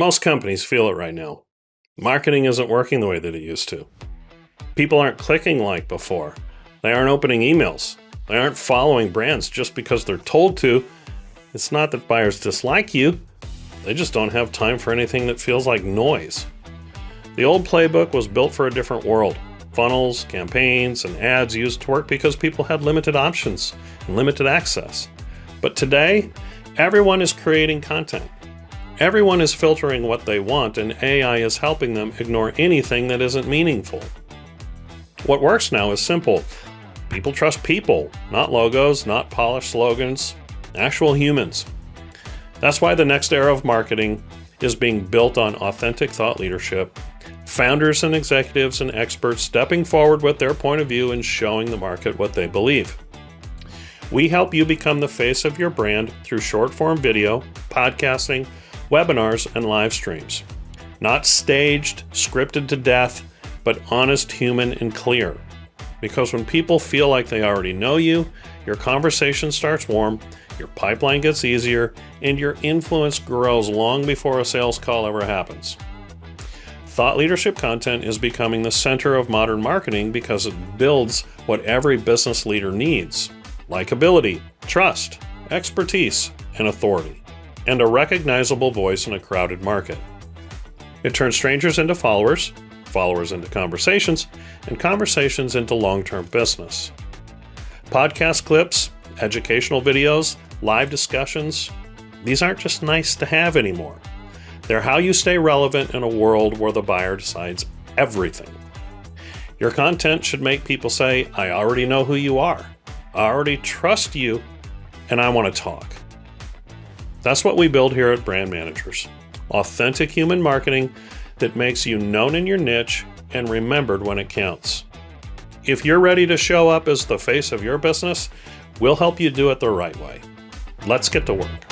Most companies feel it right now. Marketing isn't working the way that it used to. People aren't clicking like before. They aren't opening emails. They aren't following brands just because they're told to. It's not that buyers dislike you. They just don't have time for anything that feels like noise. The old playbook was built for a different world. Funnels, campaigns, and ads used to work because people had limited options and limited access. But today, everyone is creating content. Everyone is filtering what they want, and AI is helping them ignore anything that isn't meaningful. What works now is simple. People trust people, not logos, not polished slogans, actual humans. That's why the next era of marketing is being built on authentic thought leadership, founders and executives and experts stepping forward with their point of view and showing the market what they believe. We help you become the face of your brand through short-form video, podcasting, webinars, and live streams. Not staged, scripted to death, but honest, human, and clear. Because when people feel like they already know you, your conversation starts warm, your pipeline gets easier, and your influence grows long before a sales call ever happens. Thought leadership content is becoming the center of modern marketing because it builds what every business leader needs: likability, trust, expertise, and authority, and a recognizable voice in a crowded market. It turns strangers into followers, followers into conversations, and conversations into long-term business. Podcast clips, educational videos, live discussions, these aren't just nice to have anymore. They're how you stay relevant in a world where the buyer decides everything. Your content should make people say, "I already know who you are. I already trust you, and I want to talk." That's what we build here at Brand Managers. Authentic human marketing that makes you known in your niche and remembered when it counts. If you're ready to show up as the face of your business, we'll help you do it the right way. Let's get to work.